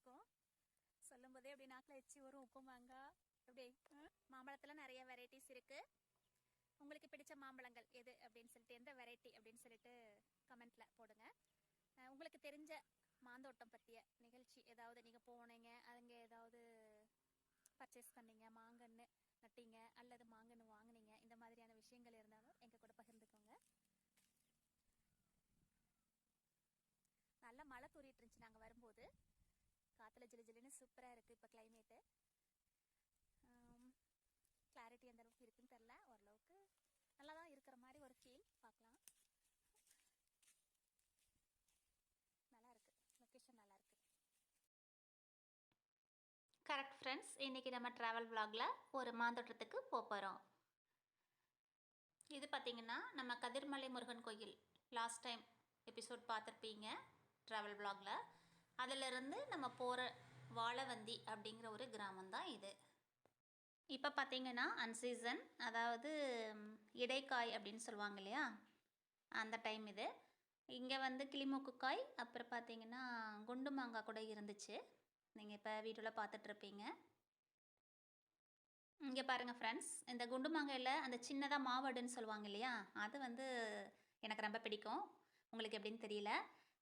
இருக்கும். சொல்லும்போதே அப்படி நாக்கில் எச்சி வரும். உப்பு மாங்காய் எப்படி மாம்பழத்தில் நிறைய வெரைட்டிஸ் இருக்குது. உங்களுக்கு பிடிச்ச மாம்பழங்கள் எது அப்படின்னு சொல்லிட்டு, எந்த வெரைட்டி அப்படின்னு சொல்லிட்டு கமெண்ட்டில் போடுங்க. உங்களுக்கு தெரிஞ்ச மாந்தோட்டம் பற்றிய நிகழ்ச்சி ஏதாவது நீங்கள் போனீங்க, அங்கே ஏதாவது பர்ச்சேஸ் பண்ணீங்க, மாங்கன்று நட்டீங்க அல்லது மாங்கன்று வாங்கினீங்க, இந்த மாதிரியான விஷயங்கள் இருந்தாலும் எங்கள் கூட பகிர்ந்துக்கோங்க. நல்லா மழை தூரிட்டு இருந்துச்சு நாங்கள் வரும்போது. காற்றுல ஜிலு ஜிலுன்னு சூப்பராக இருக்குது. இப்போ கிளைமேட்டு கிளாரிட்டி எந்த அளவுக்கு இருக்குன்னு தெரில, ஓரளவுக்கு நல்லா தான் இருக்கிற மாதிரி ஒரு ஃபீல். பார்க்கலாம். நல்லா இருக்குது, லொக்கேஷன் நல்லா இருக்குது. கரெக்ட் ஃப்ரெண்ட்ஸ், இன்றைக்கி நம்ம ட்ராவல் விலாகில் ஒரு மாந்தோட்டத்துக்கு போகிறோம். இது பார்த்திங்கன்னா நம்ம கதிர்மலை முருகன் கோயில் லாஸ்ட் டைம் எபிசோட் பார்த்துருப்பீங்க ட்ராவல் விலாகில். அதிலிருந்து நம்ம போகிற வாழவந்தி அப்படிங்கிற ஒரு கிராமம் தான் இது. இப்போ பார்த்திங்கன்னா அன்சீசன், அதாவது இடைக்காய் அப்படின்னு சொல்லுவாங்க இல்லையா, அந்த டைம் இது. இங்கே வந்து கிளிமூக்குக்காய், அப்புறம் பார்த்திங்கன்னா குண்டு மாங்காய் கூட இருந்துச்சு. நீங்கள் இப்போ வீடியோவில் பார்த்துட்ருப்பீங்க. இங்கே பாருங்கள் ஃப்ரெண்ட்ஸ், இந்த குண்டு மாங்காயில் அந்த சின்னதாக மாவடுன்னு சொல்லுவாங்க இல்லையா, அது வந்து எனக்கு ரொம்ப பிடிக்கும். உங்களுக்கு எப்படின்னு தெரியல,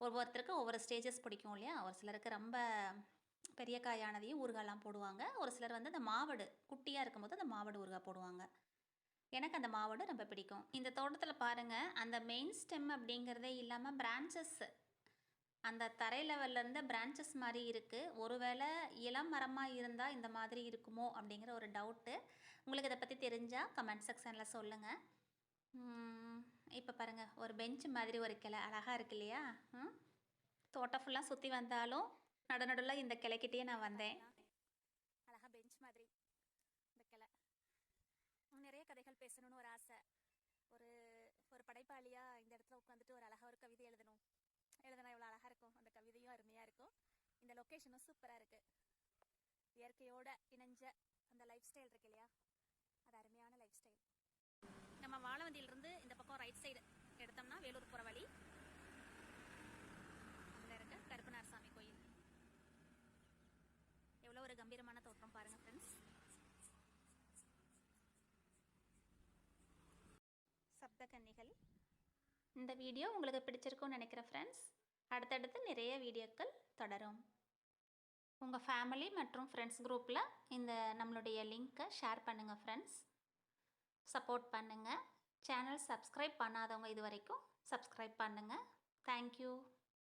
ஒவ்வொருத்தருக்கு ஒவ்வொரு ஸ்டேஜஸ் பிடிக்கும் இல்லையா. ஒரு சிலருக்கு ரொம்ப பெரிய காயானதையும் ஊறுகாயெலாம் போடுவாங்க. ஒரு சிலர் வந்து அந்த மாவடு குட்டியாக இருக்கும்போது அந்த மாவடு ஊறுகாய் போடுவாங்க. எனக்கு அந்த மாவடு ரொம்ப பிடிக்கும். இந்த தோட்டத்தில் பாருங்கள், அந்த மெயின் ஸ்டெம் அப்படிங்கிறதே இல்லாமல் பிரான்ச்சஸ், அந்த தரை லெவல்லேருந்து பிரான்ச்சஸ் மாதிரி இருக்குது. ஒருவேளை இளம் மரமாக இருந்தால் இந்த மாதிரி இருக்குமோ அப்படிங்கிற ஒரு டவுட்டு. உங்களுக்கு இதை பற்றி தெரிஞ்சால் கமெண்ட் செக்ஷனில் சொல்லுங்கள். இப்போ பாருங்கள், ஒரு பெஞ்ச் மாதிரி ஒரு கிளை அழகாக இருக்கு இல்லையா. தோட்டம் ஃபுல்லாக சுற்றி வந்தாலும் நடுநடுவில் இந்த கிளைக்கிட்டே நான் வந்தேன். அழகாக பெஞ்ச் மாதிரி இந்த கிளை. நிறைய கதைகள் பேசணும்னு ஒரு ஆசை. ஒரு ஒரு படைப்பாளியாக இந்த இடத்துல உட்காந்துட்டு ஒரு அழகாக ஒரு கவிதை எழுதணும். எழுதுனா எவ்வளோ அழகாக இருக்கும். அந்த கவிதையும் அருமையாக இருக்கும். இந்த லொக்கேஷனும் சூப்பராக இருக்குது. இயற்கையோட இணைஞ்ச அந்த லைஃப் ஸ்டைல் இருக்கு இல்லையா, அது அருமையான லைஃப் ஸ்டைல். நம்ம வாழவந்தியிலிருந்து இந்த பக்கம் ரைட் சைடு எடுத்தோம்னா வேலூர் போகிற வழி. அங்கே இருக்க கருப்பனார் சாமி கோயில். எவ்வளோ ஒரு கம்பீரமான தோற்றம் பாருங்கள் ஃப்ரெண்ட்ஸ். சப்தகன்னிகள். இந்த வீடியோ உங்களுக்கு பிடிச்சிருக்கும்னு நினைக்கிறேன் ஃப்ரெண்ட்ஸ். அடுத்தடுத்து நிறைய வீடியோக்கள் தொடரும். உங்கள் ஃபேமிலி மற்றும் ஃப்ரெண்ட்ஸ் குரூப்பில் இந்த நம்மளுடைய லிங்க்கை ஷேர் பண்ணுங்கள் ஃப்ரெண்ட்ஸ். சப்போர்ட் பண்ணுங்கள். சேனல் சப்ஸ்கிரைப் பண்ணாதவங்க இது வரைக்கும் சப்ஸ்கிரைப் பண்ணுங்கள். தேங்க்யூ.